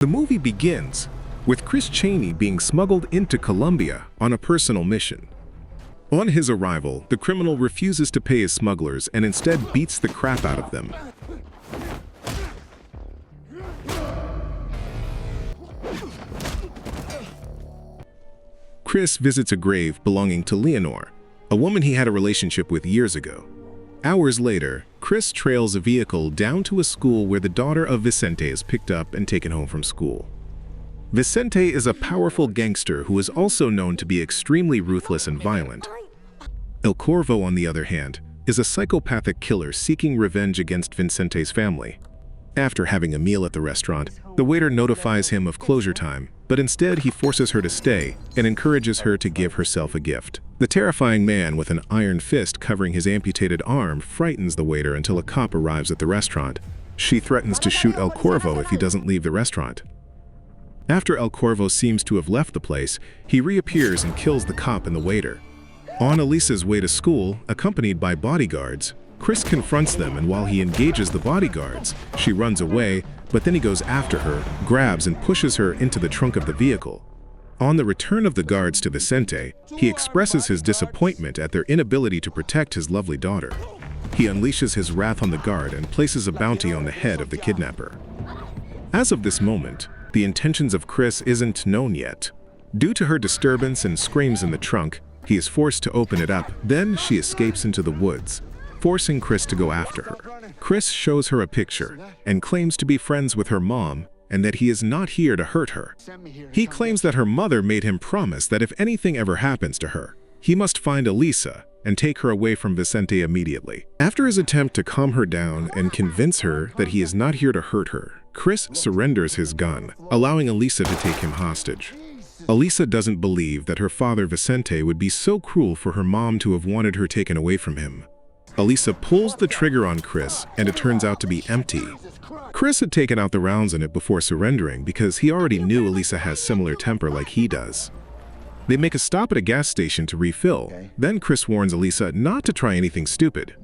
The movie begins with Kris Chaney being smuggled into Colombia on a personal mission. On his arrival, the criminal refuses to pay his smugglers and instead beats the crap out of them. Kris visits a grave belonging to Leonor, a woman he had a relationship with years ago. Hours later, Kris trails a vehicle down to a school where the daughter of Vicente is picked up and taken home from school. Vicente is a powerful gangster who is also known to be extremely ruthless and violent. El Corvo, on the other hand, is a psychopathic killer seeking revenge against Vicente's family. After having a meal at the restaurant, the waiter notifies him of closure time, but instead he forces her to stay and encourages her to give herself a gift. The terrifying man with an iron fist covering his amputated arm frightens the waiter until a cop arrives at the restaurant. She threatens to shoot El Corvo if he doesn't leave the restaurant. After El Corvo seems to have left the place, he reappears and kills the cop and the waiter. On Elisa's way to school, accompanied by bodyguards, Kris confronts them, and while he engages the bodyguards, she runs away, but then he goes after her, grabs and pushes her into the trunk of the vehicle. On the return of the guards to Vicente, he expresses his disappointment at their inability to protect his lovely daughter. He unleashes his wrath on the guard and places a bounty on the head of the kidnapper. As of this moment, the intentions of Kris isn't known yet. Due to her disturbance and screams in the trunk, he is forced to open it up, then she escapes into the woods, forcing Kris to go after her. Kris shows her a picture and claims to be friends with her mom and that he is not here to hurt her. He claims that her mother made him promise that if anything ever happens to her, he must find Elisa and take her away from Vicente immediately. After his attempt to calm her down and convince her that he is not here to hurt her, Kris surrenders his gun, allowing Elisa to take him hostage. Elisa doesn't believe that her father Vicente would be so cruel for her mom to have wanted her taken away from him. Elisa pulls the trigger on Kris, and it turns out to be empty. Kris had taken out the rounds in it before surrendering because he already knew Elisa has similar temper like he does. They make a stop at a gas station to refill. Then Kris warns Elisa not to try anything stupid.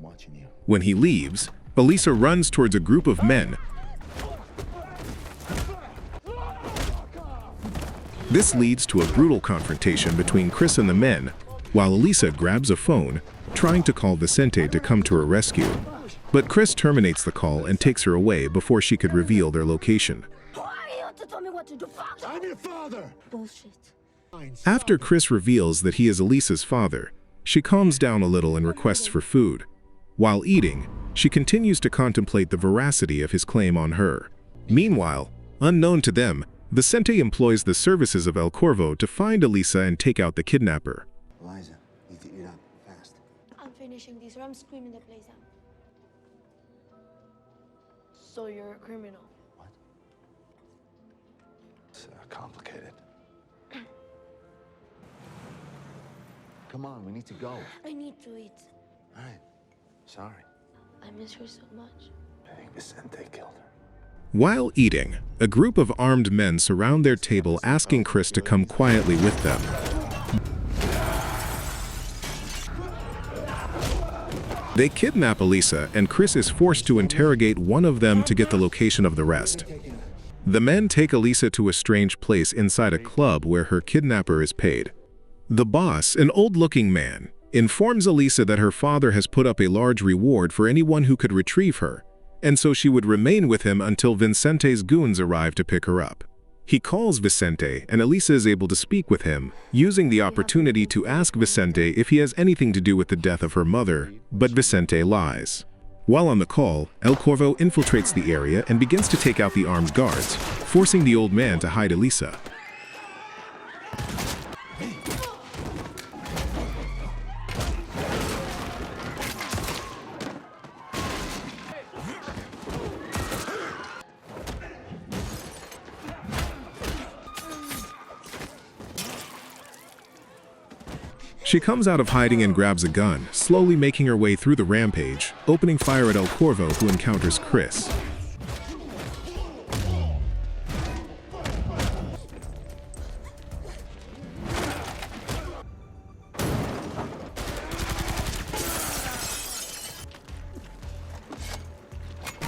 When he leaves, Elisa runs towards a group of men. This leads to a brutal confrontation between Kris and the men, while Elisa grabs a phone, trying to call Vicente to come to her rescue. But Kris terminates the call and takes her away before she could reveal their location. I'm your father! Bullshit. After Kris reveals that he is Elisa's father, she calms down a little and requests for food. While eating, she continues to contemplate the veracity of his claim on her. Meanwhile, unknown to them, Vicente employs the services of El Corvo to find Elisa and take out the kidnapper. Eliza, need to eat up fast. I'm finishing this or I'm screaming the place out. So you're a criminal. What? It's complicated. Come on, we need to go. All I need to eat. right. Sorry. I miss her so much. I think Vicente killed her. While eating, a group of armed men surround their table asking Kris to come quietly with them. They kidnap Elisa, and Kris is forced to interrogate one of them to get the location of the rest. The men take Elisa to a strange place inside a club where her kidnapper is paid. The boss, an old-looking man, informs Elisa that her father has put up a large reward for anyone who could retrieve her, and so she would remain with him until Vicente's goons arrive to pick her up. He calls Vicente, and Elisa is able to speak with him, using the opportunity to ask Vicente if he has anything to do with the death of her mother, but Vicente lies. While on the call, El Corvo infiltrates the area and begins to take out the armed guards, forcing the old man to hide Elisa. She comes out of hiding and grabs a gun, slowly making her way through the rampage, opening fire at El Corvo, who encounters Kris.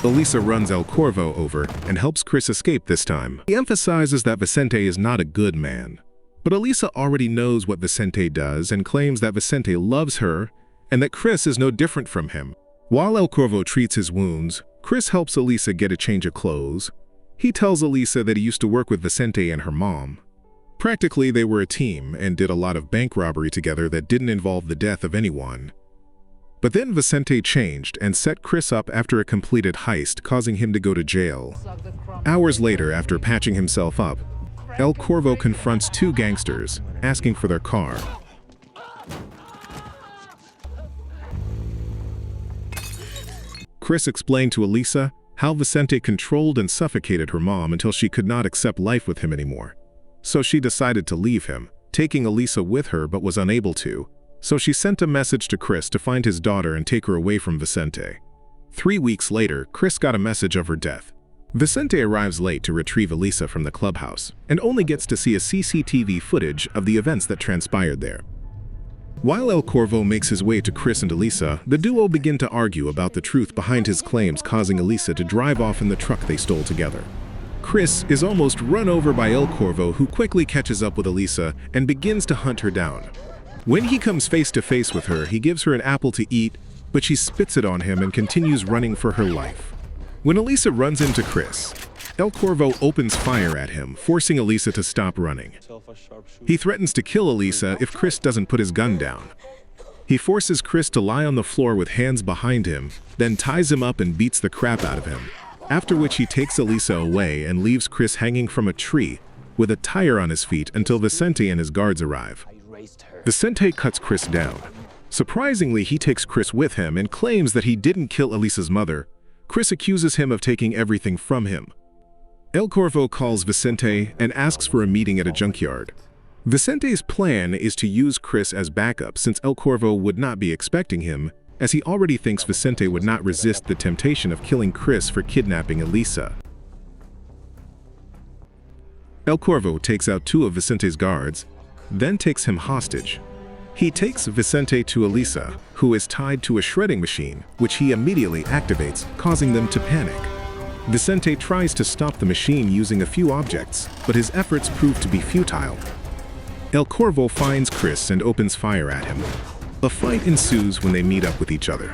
Elisa runs El Corvo over and helps Kris escape this time. He emphasizes that Vicente is not a good man. But Elisa already knows what Vicente does and claims that Vicente loves her and that Kris is no different from him. While El Corvo treats his wounds, Kris helps Elisa get a change of clothes. He tells Elisa that he used to work with Vicente and her mom. Practically, they were a team and did a lot of bank robbery together that didn't involve the death of anyone. But then Vicente changed and set Kris up after a completed heist, causing him to go to jail. Hours later, after patching himself up, El Corvo confronts two gangsters, asking for their car. Kris explained to Elisa how Vicente controlled and suffocated her mom until she could not accept life with him anymore. So she decided to leave him, taking Elisa with her but was unable to. So she sent a message to Kris to find his daughter and take her away from Vicente. 3 weeks later, Kris got a message of her death. Vicente arrives late to retrieve Elisa from the clubhouse and only gets to see a CCTV footage of the events that transpired there. While El Corvo makes his way to Kris and Elisa, the duo begin to argue about the truth behind his claims, causing Elisa to drive off in the truck they stole together. Kris is almost run over by El Corvo, who quickly catches up with Elisa and begins to hunt her down. When he comes face to face with her, he gives her an apple to eat, but she spits it on him and continues running for her life. When Elisa runs into Kris, El Corvo opens fire at him, forcing Elisa to stop running. He threatens to kill Elisa if Kris doesn't put his gun down. He forces Kris to lie on the floor with hands behind him, then ties him up and beats the crap out of him, after which he takes Elisa away and leaves Kris hanging from a tree with a tire on his feet until Vicente and his guards arrive. Vicente cuts Kris down. Surprisingly, he takes Kris with him and claims that he didn't kill Elisa's mother. Kris accuses him of taking everything from him. El Corvo calls Vicente and asks for a meeting at a junkyard. Vicente's plan is to use Kris as backup since El Corvo would not be expecting him, as he already thinks Vicente would not resist the temptation of killing Kris for kidnapping Elisa. El Corvo takes out 2 of Vicente's guards, then takes him hostage. He takes Vicente to Elisa, who is tied to a shredding machine, which he immediately activates, causing them to panic. Vicente tries to stop the machine using a few objects, but his efforts prove to be futile. El Corvo finds Kris and opens fire at him. A fight ensues when they meet up with each other.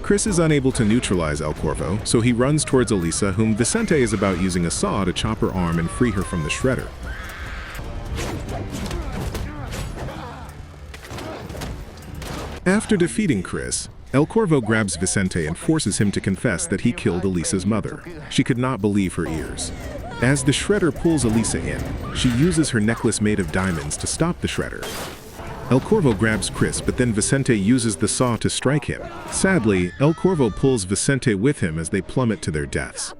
Kris is unable to neutralize El Corvo, so he runs towards Elisa, whom Vicente is about using a saw to chop her arm and free her from the shredder. After defeating Kris, El Corvo grabs Vicente and forces him to confess that he killed Elisa's mother. She could not believe her ears. As the shredder pulls Elisa in, she uses her necklace made of diamonds to stop the shredder. El Corvo grabs Kris, but then Vicente uses the saw to strike him. Sadly, El Corvo pulls Vicente with him as they plummet to their deaths.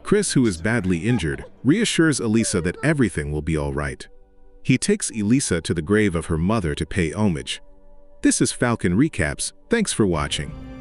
Kris, who is badly injured, reassures Elisa that everything will be all right. He takes Elisa to the grave of her mother to pay homage. This is Falcon Recaps. Thanks for watching.